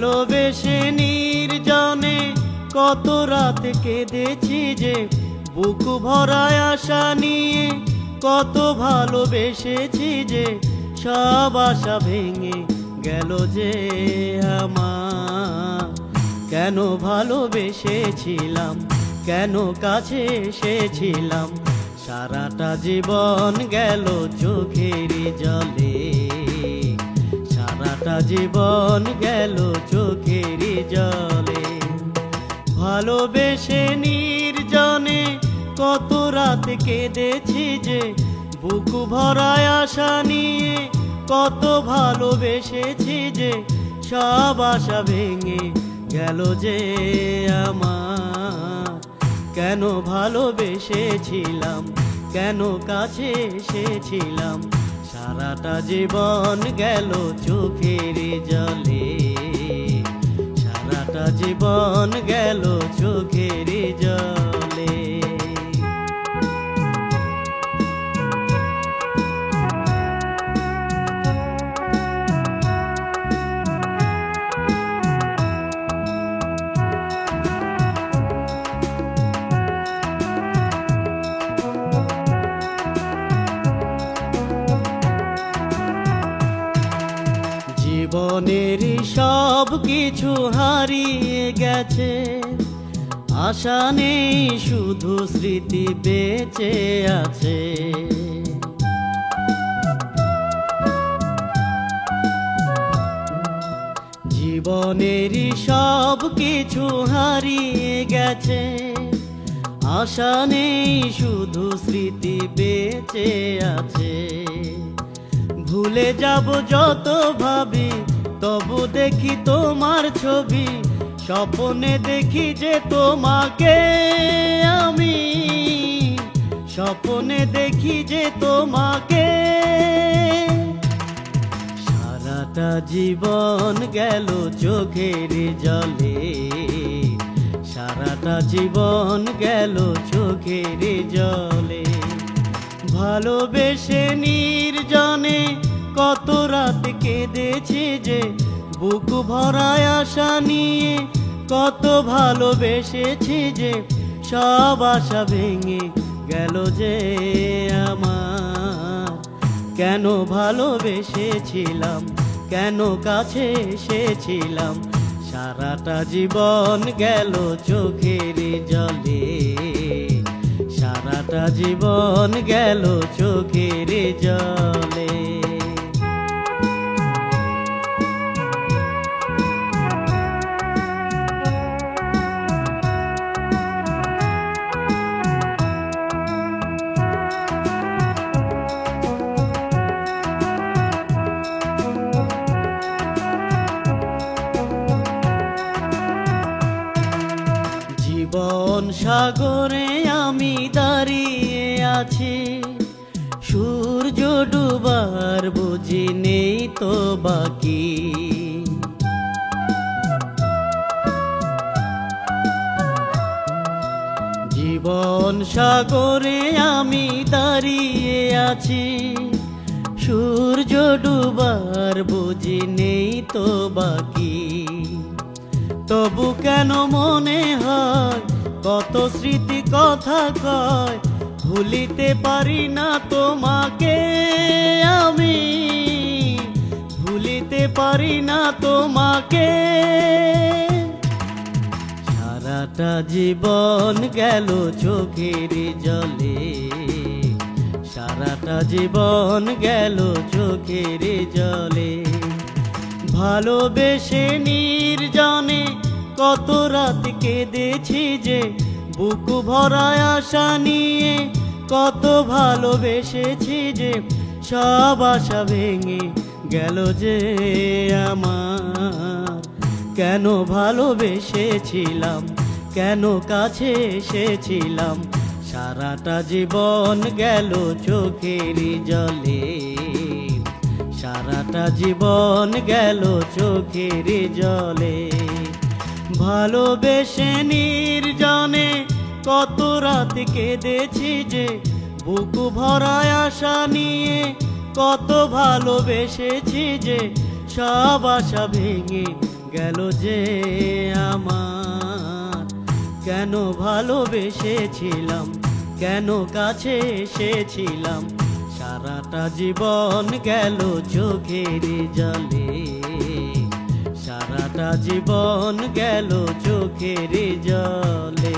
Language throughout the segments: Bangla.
ভালোবেসে নির্জনে কত রাত কেঁদেছি যে, বুক ভরায় আশা নিয়ে কত ভালোবেসেছি যে, সব আশা ভেঙে গেল যে আমার। কেন ভালোবেসেছিলাম, কেন কাছে এসেছিলাম, সারাটা জীবন গেল চোখের জলে, সারাটা জীবন গেল চোখের জলে। ভালোবেসে নির্জনে কত রাত কেঁদেছি যে, বুক ভরায় আশা নিয়ে কত ভালোবেসেছি যে, সব আশা ভেঙে গেল যে আমার। কেন ভালোবেসেছিলাম, কেন কাছে এসেছিলাম, সারাটা জীবন গেল চোখের জলে, সারাটা জীবন গেল চোখের জলে। জীবনের সব কিছু হারিয়ে গেছে, আশা নেই শুধু স্মৃতি বেঁচে আছে। জীবনের সব কিছু হারিয়ে গেছে, আশা নেই শুধু স্মৃতি বেঁচে আছে। ভুলে যাব যত ভাবি, তবু দেখি তোমার ছবি, স্বপ্নে দেখি যে তোমাকে আমি, স্বপ্নে দেখি যে তোমাকে। সারাটা জীবন গেল চোখের জলে, সারাটা জীবন গেল চোখের জলে। ভালোবেসে নির্জনে কত রাত কেঁদেছি যে, বুক ভরায় আশা নিয়ে কত ভালোবেসেছি যে, সব আশা ভেঙে গেল যে আমার। কেন ভালোবেসেছিলাম, কেন কাছে এসেছিলাম, সারাটা জীবন গেল চোখের জলে, সারাটা জীবন গেল চোখের জলে। জীবন সাগরে আমি দাঁড়িয়ে আছি, সূর্য ডুবার বুঝি নেই তো বাকি। জীবন সাগরে আমি দাঁড়িয়ে আছি, সূর্য ডুবার বুঝি নেই তো বাকি। তবু কেন মনে হয় কত স্মৃতি কথা কয়, ভুলিতে পারি না তোমাকে আমি, ভুলিতে পারি না তোমাকে। সারাটা জীবন গেল চোখের জলে, সারাটা জীবন গেল চোখের জলে। ভালোবেসে নির্জনে কত রাত কেঁদেছি যে, বুক ভরায় আশা নিয়ে কত ভালোবেসেছি যে, সব আশা ভেঙে গেল যে আমার। কেন ভালোবেসেছিলাম, কেন কাছে এসেছিলাম, সারাটা জীবন গেল চোখের জলে, সারাটা জীবন গেল চোখের জলে। ভালোবেসে নির্জনে কত রাত কেঁদেছি যে, বুক ভরায় আশা নিয়ে কত ভালোবেসেছি যে, সব আশা ভেঙে গেল যে আমার। কেন ভালোবেসেছিলাম, কেন কাছে এসেছিলাম, সারাটা জীবন গেল চোখের জলে, সারাটা জীবন গেল চোখের জলে।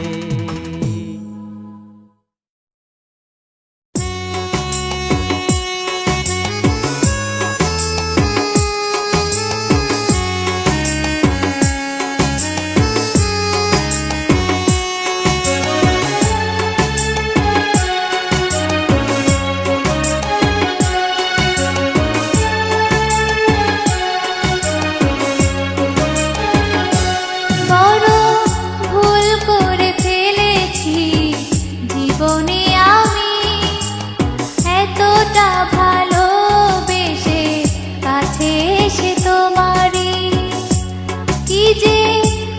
বড় ভুল করে ফেলেছি জীবনে আমি, এতটা ভালোবেসে কাছে এসে তোমারই কি যে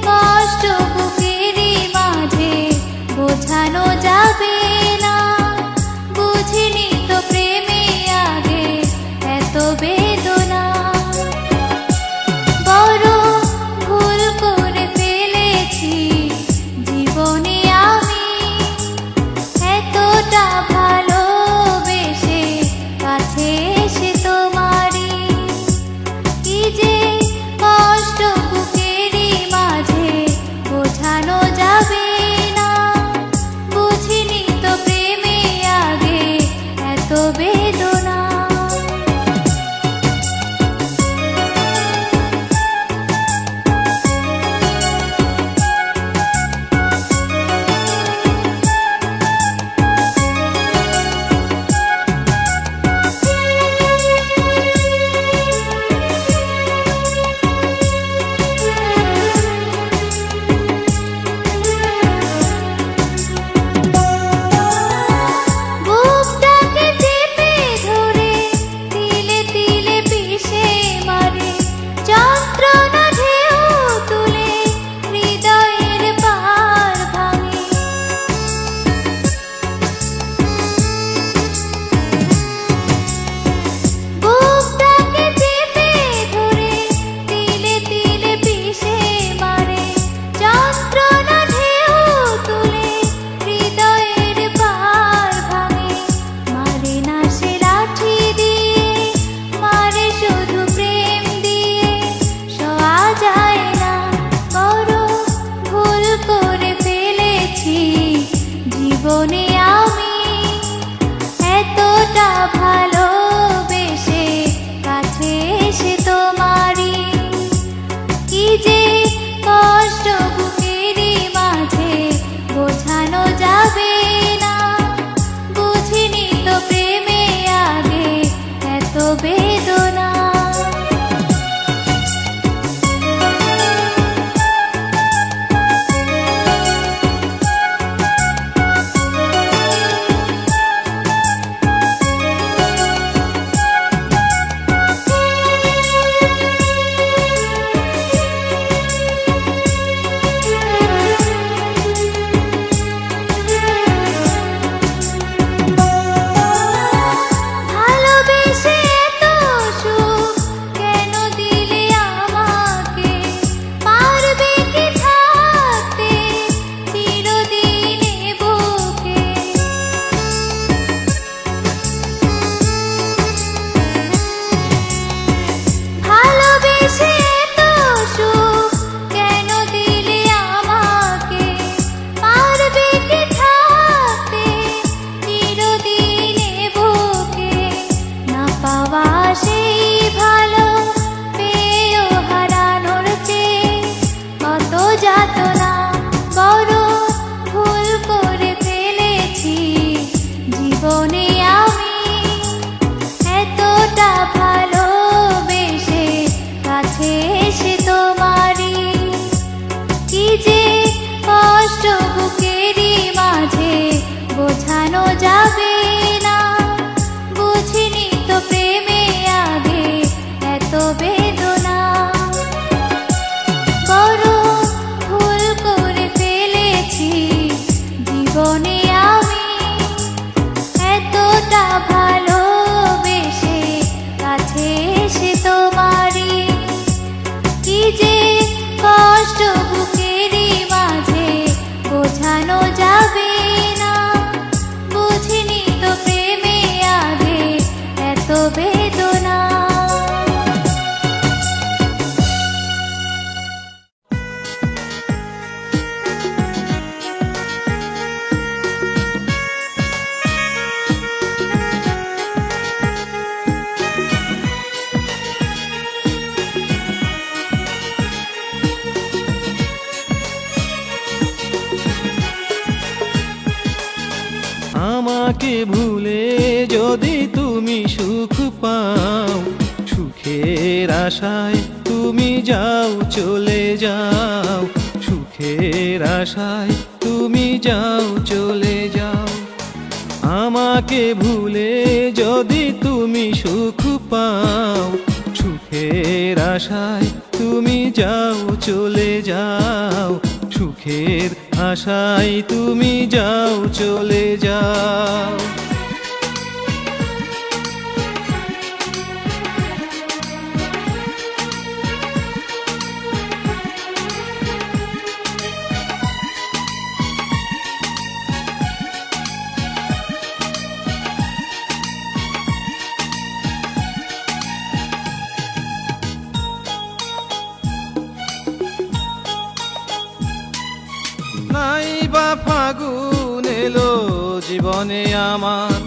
কষ্ট বুকেরই মাঝে বোঝানো যাবে না। বুঝিনি তো প্রেমে আগে এত বেদনা। বড় ভুল করে ফেলেছি জীবনে আমি, এতটা ভালোবেসে কাছে এসে তোমারই কি যে কষ্ট বুকেরই মাঝে বোঝানো যাবে না। বুঝিনি তো প্রেমে আগে এত বেদনা। বুকটাকে চেপে ধরে তিলে তিলে পিষে মারে যন্ত্রণা ঢেউ তুলে হৃদয়ের পার ভাঙে। বুকটাকে চেপে ধরে তিলে তিলে পিষে মারে যন্ত্রণা ঢেউ তুলে হৃদয়ের পার ভাঙে। মারে না সে লাঠি দিয়ে, মারে শুধু প্রেম দিয়ে, সওয়া যায় না। বড় ভুল করে ফেলেছি জীবনে আমি, এতটা ভালোবেসে কাছে এসে তোমারই কি যে কষ্ট বুকেরই মাঝে বোঝানো যাবে না। বুঝিনি তো প্রেমে আগে এত বেদনা। আমাকে ভুলে যদি তুমি সুখ পাও, সুখের আশায় তুমি যাও চলে যাও, সুখের আশায় তুমি যাও চলে যাও। আমাকে ভুলে যদি তুমি সুখ পাও, সুখের আশায় তুমি যাও চলে যাও, সুখের আশায় তুমি যাও চলে যাও। নাই বা ফাগুন এলো জীবনে আমার,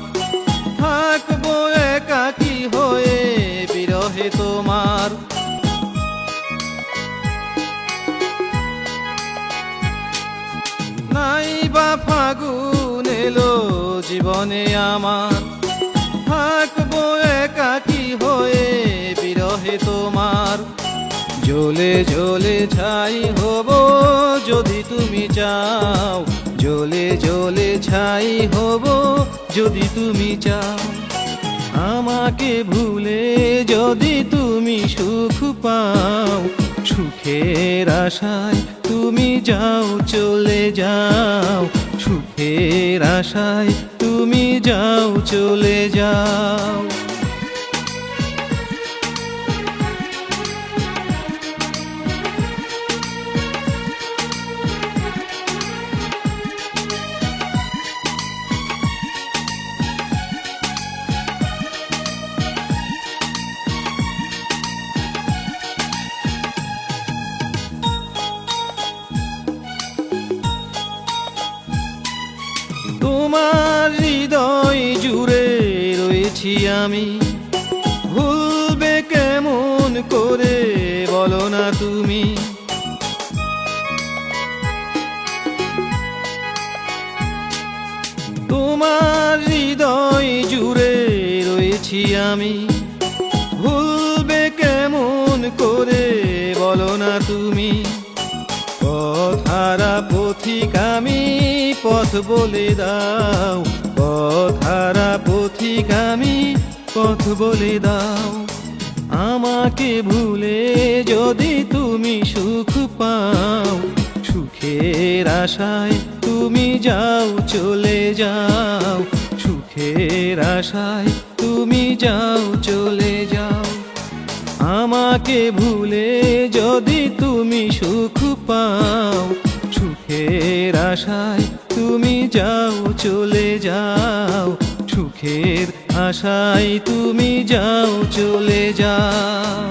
থাকবো একাকী হয়ে বিরহে তোমার। নাই বা ফাগুন এলো জীবনে আমার, থাকবো একাকী হয়ে বিরহে তোমার। জ্বলে জ্বলে ছাই হব যদি তুমি চাও, জ্বলে জ্বলে ছাই হব যদি তুমি চাও। আমাকে ভুলে যদি তুমি সুখ পাও, সুখের আশায় তুমি যাও চলে যাও, সুখের আশায় তুমি যাও চলে যাও। তোমার হৃদয় জুড়ে রয়েছি আমি, ভুলবে কেমন করে বলো না তুমি। তোমার হৃদয় জুড়ে রয়েছি আমি, ভুলবে কেমন করে বলো না তুমি। পথহারা পথিক আমি, পথ বলে দাও, পথহারা পথিক আমি, পথ বলে দাও। আমাকে ভুলে যদি তুমি সুখ পাও, সুখের আশায় তুমি যাও চলে যাও, সুখের আশায় তুমি যাও চলে যাও। আমাকে ভুলে যদি তুমি সুখ পাও, সুখের আশায় তুমি যাও চলে যাও, সুখের আশায় তুমি যাও চলে যাও।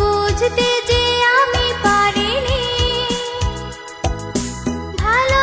বুঝতে যে আমি পারিনি, ভালো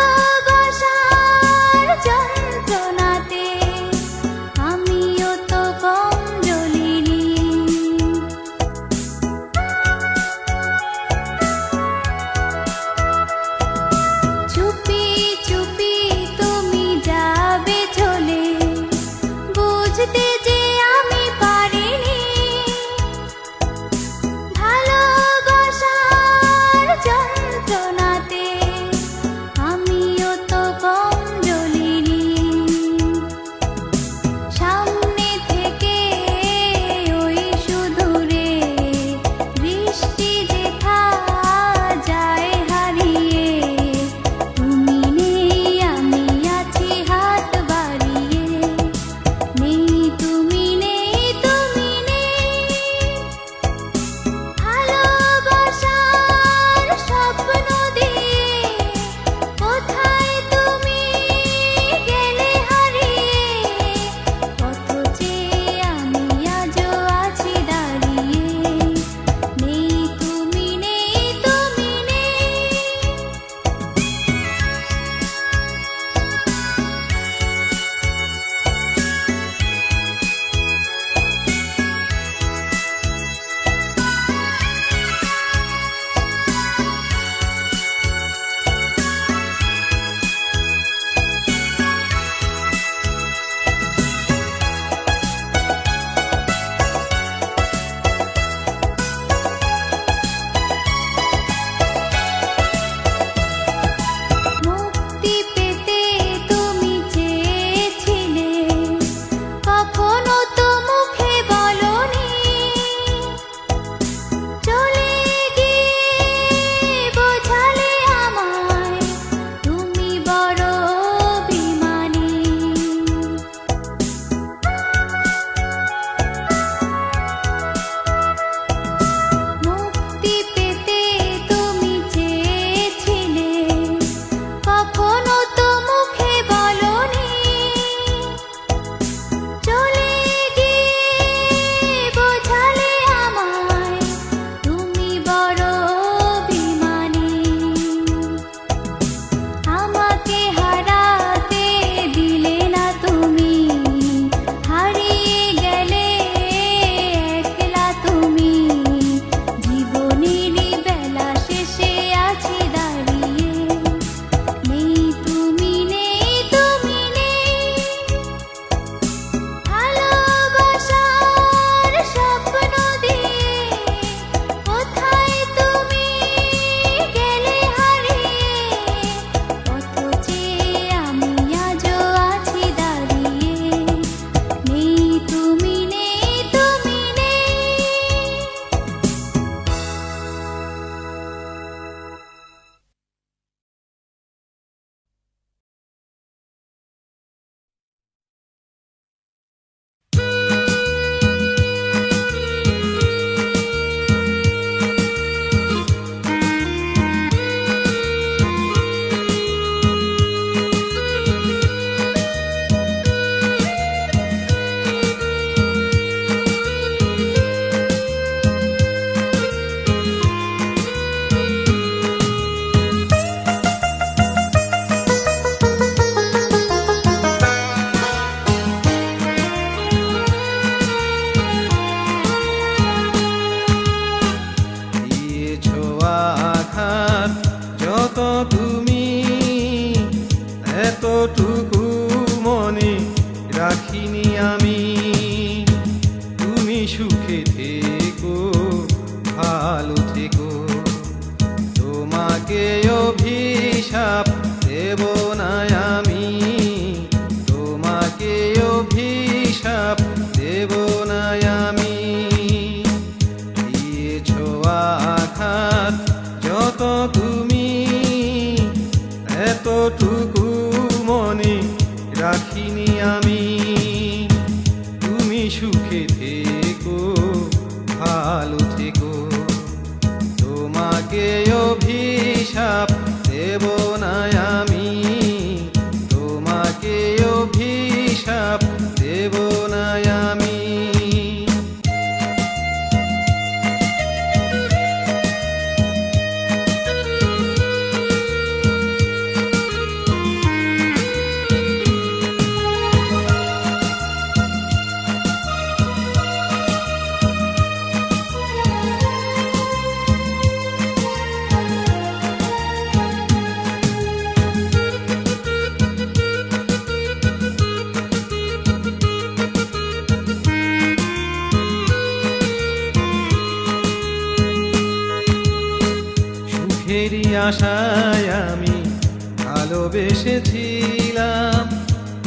বড় অভিমানী। আমাকে হারাতে দিলে না তুমি, হারিয়ে গেলে একলা তুমি। জীবনেরই বেলা শেষে আছি দাঁড়িয়ে, নেই তুমি, নেই তুমি, নেই। ভালোবাসার স্বপ্ন দিয়ে কোথায় তুমি গেলে হারিয়ে, কত চেয়ে আমি আজও আছি দাঁড়িয়ে, নেই তুমি, নেই তুমি, নেই। দিয়েছো আঘাত যত তুমি, এতটুকু মনে রাখিনি আমি। তুমি সুখে থেকো, ভালো থেকো, তোমাকে অভিশাপ দেব না আমি, তোমাকে অভিশাপ দেব না আমি। দিয়েছো আঘাত যত তুমি, এতটুকু মনে রাখিনি আমি। তুমি সুখে থেকো, ভালো থেকো, তোমাকে অভিশাপ দেব না আমি, তোমাকে অভিশাপ দেব না আমি। সুখেরই আশায় আমি ভালোবেসেছিলাম,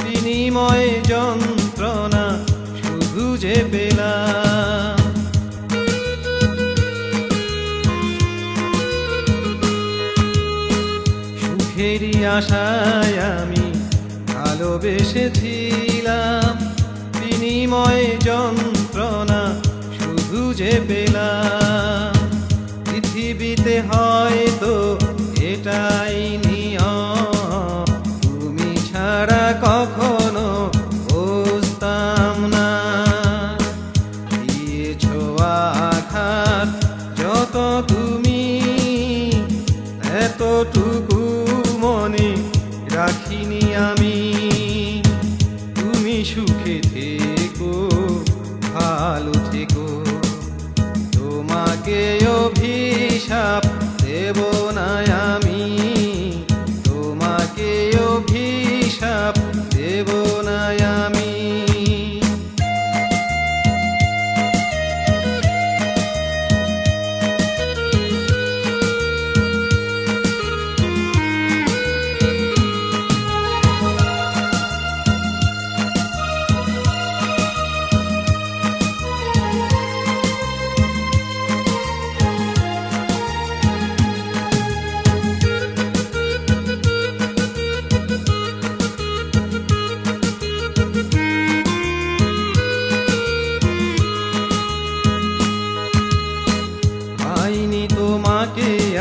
বিনিময়ে যন্ত্রণা শুধু যে পেলাম। সুখেরই আশায় আমি ভালোবেসেছিলাম, বিনিময়ে যন্ত্রণা শুধু যে পেলাম। পৃথিবীতে হয়তো এটাই নিয়ম, তুমি ছাড়া কখনো বুঝতাম না। দিয়েছো আঘাত যত তুমি, এতটুকু মনে রাখিনি আমি। তুমি সুখে থেকো, ভালো থেকো, তোমাকে অভিশাপ দেব না আমি, তোমাকে অভিশাপ দেব না আমি।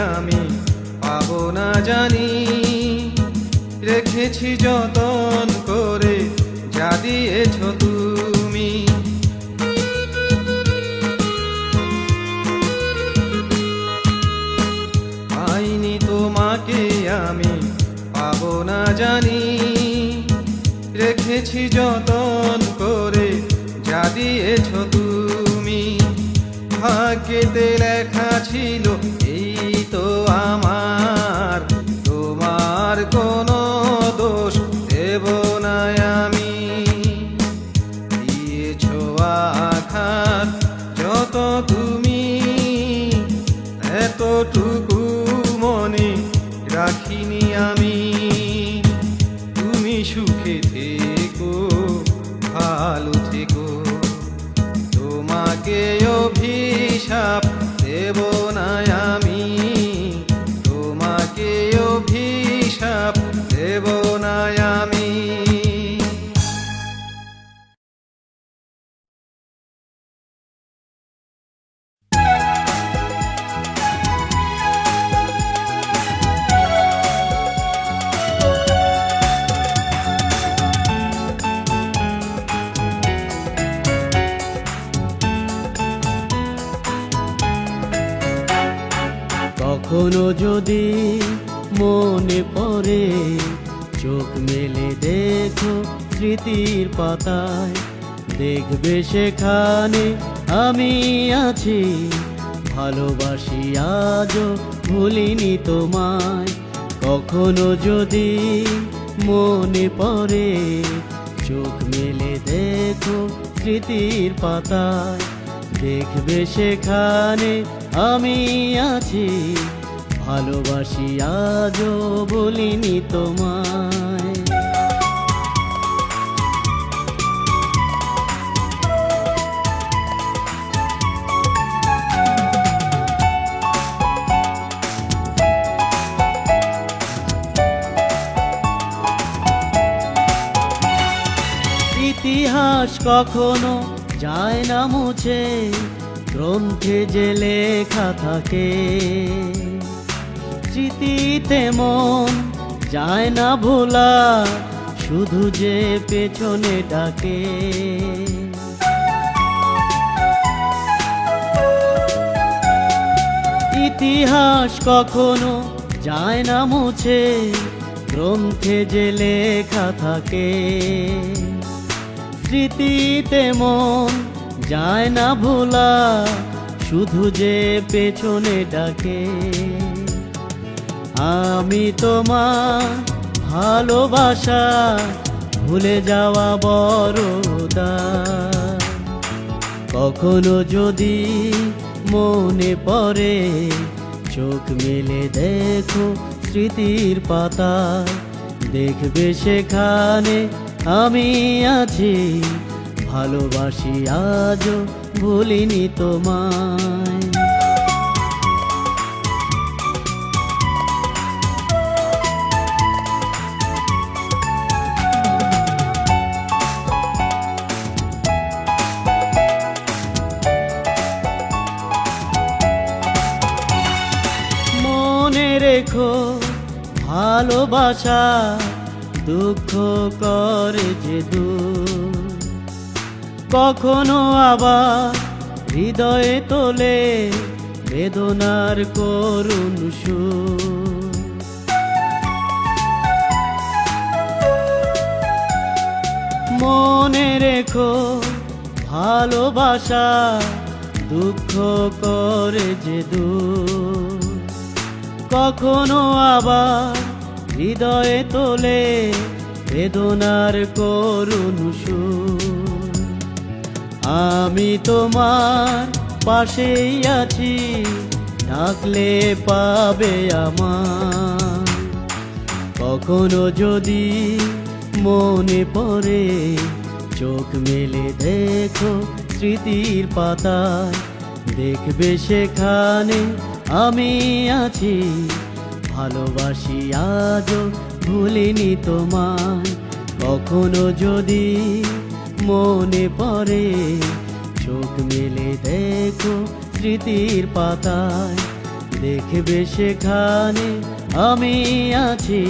আমি পাবো না জানি, রেখেছি যতন করে যা দিয়েছো তুমি। না জানি, রেখেছি যতন করে যা দিয়েছ তুমি। ভাগ্যেতে লেখা ছিল এই তো আমার, তোমার কোনো দোষ দেব না আমি। দিয়েছ আঘাত যত তুমি, এতটুকু মনে রাখিনি আমি। তুমি সুখে থেকো, ভালো থেকো, তোমাকে অভিশাপ দেব না আমি, তোমাকে অভিশাপ দেব না আমি। কখনো যদি মনে পড়ে, চোখ মেলে দেখো স্মৃতির পাতায়, দেখবে সেখানে আমি আছি, ভালোবাসি আজও ভুলিনি তোমায়। কখনো যদি মনে পড়ে, চোখ মেলে দেখো স্মৃতির পাতায়, দেখবে সেখানে আমি আছি, ভালোবাসি আজও বলিনি তোমায়। ইতিহাস কখনো যায় না মুছে, গ্রন্থে যে লেখা থাকে, স্মৃতিতে মন যায় না ভোলা, শুধু যে পেছনে ডাকে। ইতিহাস কখনো যায় না মুছে, গ্রন্থে যে লেখা থাকে, স্মৃতিতে মন যায় না ভোলা, শুধু যে পেছনে ডাকে। আমি তোমার ভালোবাসা ভুলে যাওয়া বড় দায়। কখনো যদি মনে পড়ে, চোখ মেলে দেখো স্মৃতির পাতায়, দেখবে সেখানে আমি আছি, ভালোবাসি আজও ভুলিনি তোমায়। মনে রেখো ভালোবাসা দুঃখ করে যে দূর, কখনো আবার হৃদয়ে তোলে বেদনার করুণ সুর। মনে রেখো ভালোবাসা দুঃখ করে যে দূর, কখনো আবার হৃদয়ে তোলে বেদনার করুণ সুর। আমি তোমার পাশেই আছি, ডাকলে পাবে আমার। কখনো যদি মনে পড়ে, চোখ মেলে দেখো স্মৃতির পাতায়, দেখবে সেখানে আমি আছি, ভালোবাসি আজও ভুলিনি তোমায়। কখনো যদি মনে পড়ে, চোখ মেলে দেখো স্মৃতির পাতায়, দেখবে সেখানে আমি আছি,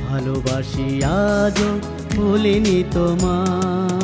ভালোবাসি আজও ভুলিনি তোমায়।